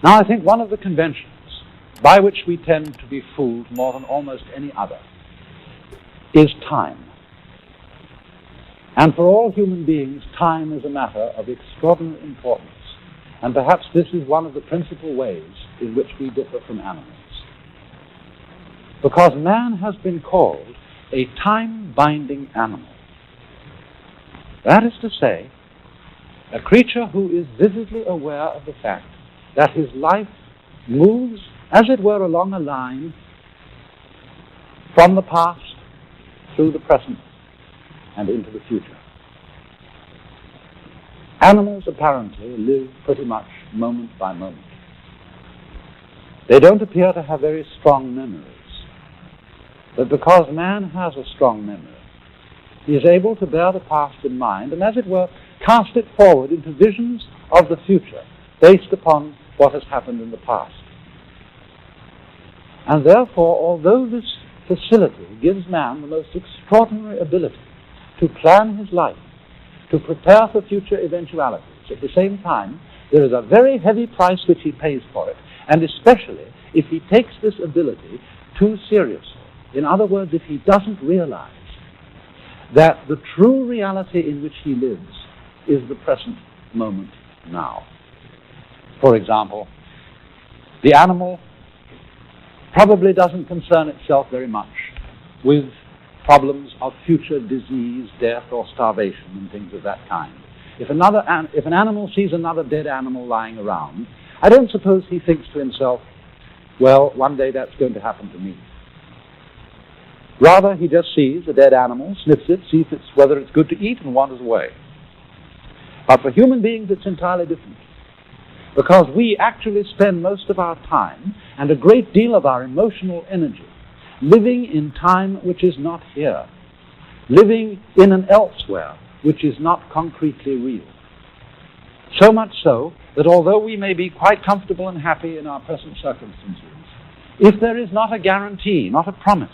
Now, I think one of the conventions by which we tend to be fooled more than almost any other is time. And for all human beings, time is a matter of extraordinary importance. And perhaps this is one of the principal ways in which we differ from animals. Because man has been called a time-binding animal. That is to say, a creature who is vividly aware of the fact that his life moves, as it were, along a line from the past through the present and into the future. Animals apparently live pretty much moment by moment. They don't appear to have very strong memories. But because man has a strong memory, he is able to bear the past in mind and, as it were, cast it forward into visions of the future based upon what has happened in the past. And therefore, although this facility gives man the most extraordinary ability to plan his life, to prepare for future eventualities, at the same time, there is a very heavy price which he pays for it, and especially if he takes this ability too seriously. In other words, if he doesn't realize that the true reality in which he lives is the present moment now. For example, the animal probably doesn't concern itself very much with problems of future disease, death, or starvation, and things of that kind. If an animal sees another dead animal lying around, I don't suppose he thinks to himself, well, one day that's going to happen to me. Rather, he just sees a dead animal, sniffs it, sees whether it's good to eat, and wanders away. But for human beings, it's entirely different. Because we actually spend most of our time and a great deal of our emotional energy living in time which is not here, living in an elsewhere which is not concretely real. So much so that although we may be quite comfortable and happy in our present circumstances, if there is not a guarantee, not a promise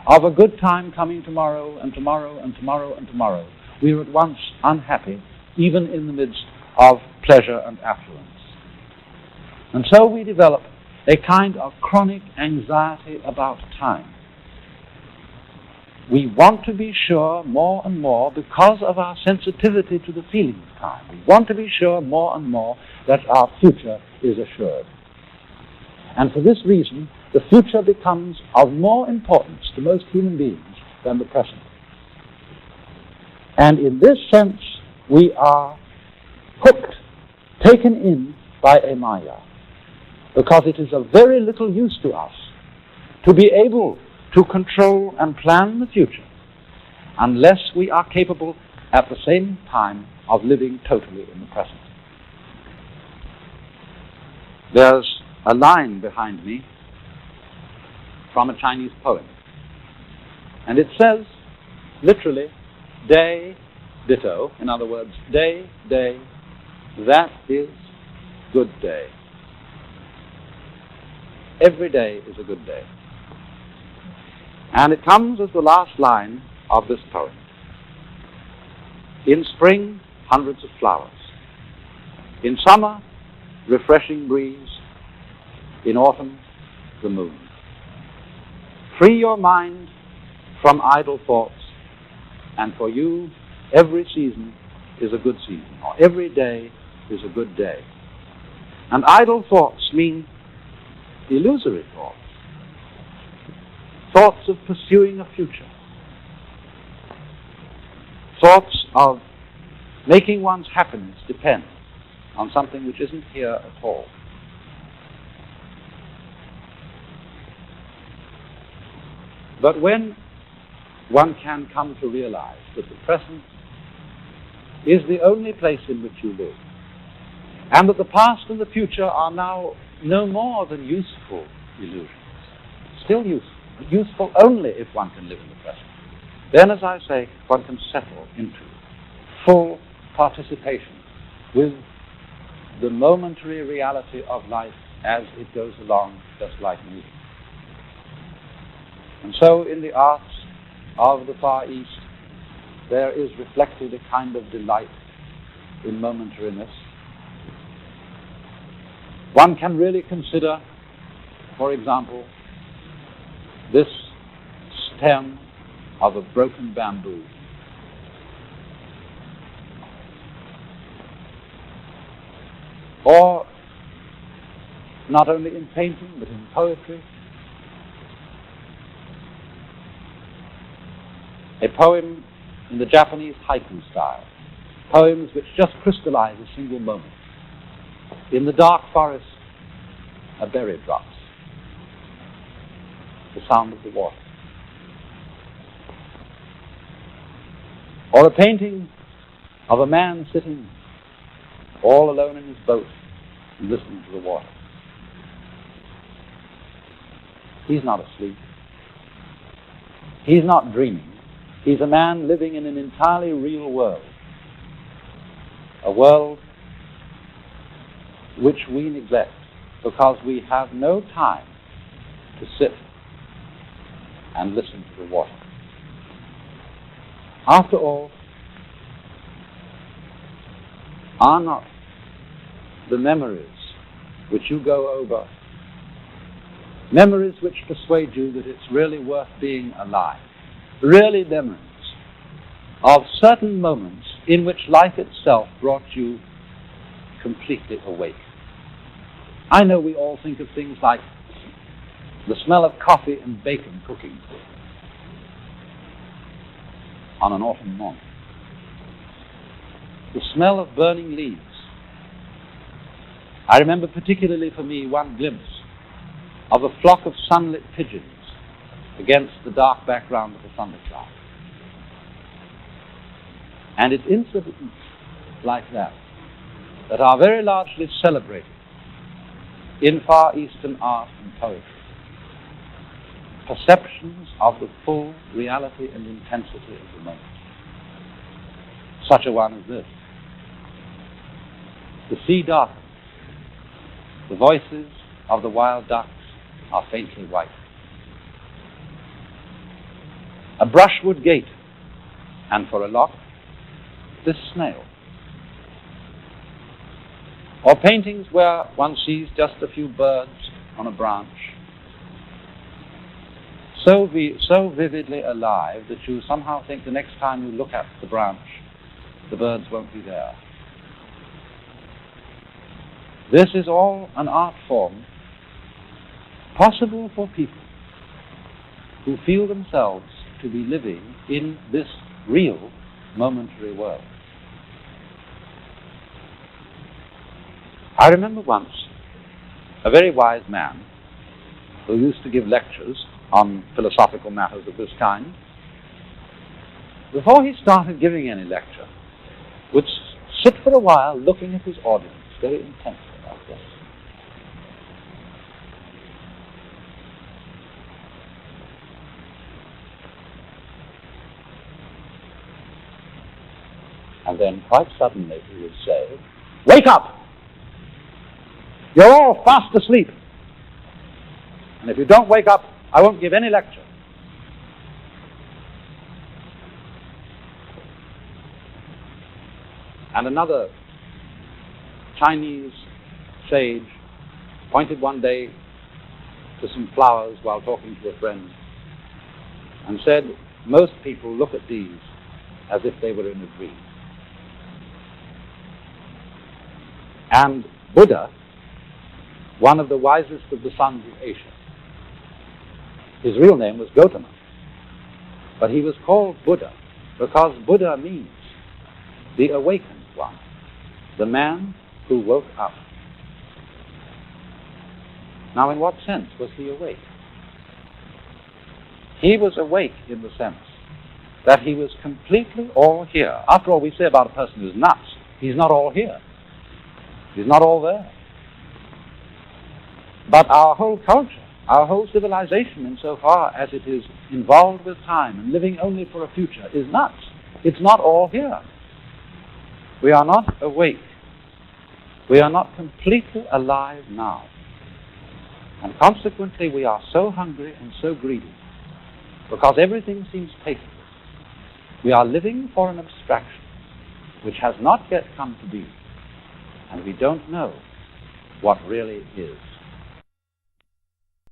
of a good time coming tomorrow and tomorrow and tomorrow and tomorrow, we are at once unhappy, even in the midst of pleasure and affluence. And so we develop a kind of chronic anxiety about time. We want to be sure more and more, because of our sensitivity to the feeling of time, we want to be sure more and more that our future is assured. And for this reason, the future becomes of more importance to most human beings than the present. And in this sense, we are hooked, taken in by a maya, because it is of very little use to us to be able to control and plan the future unless we are capable at the same time of living totally in the present. There's a line behind me from a Chinese poem, and it says, literally, day, ditto, in other words, day, day, that is good day. Every day is a good day. And it comes as the last line of this poem. In spring, hundreds of flowers. In summer, refreshing breeze. In autumn, the moon. Free your mind from idle thoughts, and for you, every season is a good season, or every day is a good day. And idle thoughts mean illusory thoughts, thoughts of pursuing a future, thoughts of making one's happiness depend on something which isn't here at all. But when one can come to realize that the present is the only place in which you live, and that the past and the future are now no more than useful illusions, still useful, but useful only if one can live in the present, then, as I say, one can settle into full participation with the momentary reality of life as it goes along, just like music. And so in the arts of the Far East, there is reflected a kind of delight in momentariness. One can really consider, for example, this stem of a broken bamboo. Or not only in painting, but in poetry, a poem in the Japanese haiku style, poems which just crystallize a single moment. In the dark forest, a berry drops, the sound of the water. Or a painting of a man sitting all alone in his boat and listening to the water. He's not asleep. He's not dreaming. He's a man living in an entirely real world. A world which we neglect because we have no time to sit and listen to the water. After all, are not the memories which you go over memories which persuade you that it's really worth being alive? Really memories of certain moments in which life itself brought you completely awake. I know we all think of things like the smell of coffee and bacon cooking on an autumn morning, the smell of burning leaves. I remember particularly for me one glimpse of a flock of sunlit pigeons against the dark background of a thundercloud. And it's incidents like that that are very largely celebrated in Far Eastern art and poetry. Perceptions of the full reality and intensity of the moment. Such a one as this. The sea darkens. The voices of the wild ducks are faintly white. A brushwood gate, and for a lock, this snail. Or paintings where one sees just a few birds on a branch, so vividly alive that you somehow think the next time you look at the branch, the birds won't be there. This is all an art form possible for people who feel themselves to be living in this real momentary world. I remember once a very wise man who used to give lectures on philosophical matters of this kind. Before he started giving any lecture, would sit for a while looking at his audience very intensely like this. And then quite suddenly he would say, "Wake up! You're all fast asleep. And if you don't wake up, I won't give any lecture." And another Chinese sage pointed one day to some flowers while talking to a friend and said, "Most people look at these as if they were in a dream." And Buddha, one of the wisest of the sons of Asia, his real name was Gautama, but he was called Buddha because Buddha means the awakened one, the man who woke up. Now, in what sense was he awake? He was awake in the sense that he was completely all here. After all, we say about a person who's nuts, he's not all here. He's not all there. But our whole culture, our whole civilization, insofar as it is involved with time and living only for a future, is nuts. It's not all here. We are not awake. We are not completely alive now. And consequently, we are so hungry and so greedy because everything seems tasteless. We are living for an abstraction which has not yet come to be. And we don't know what really is.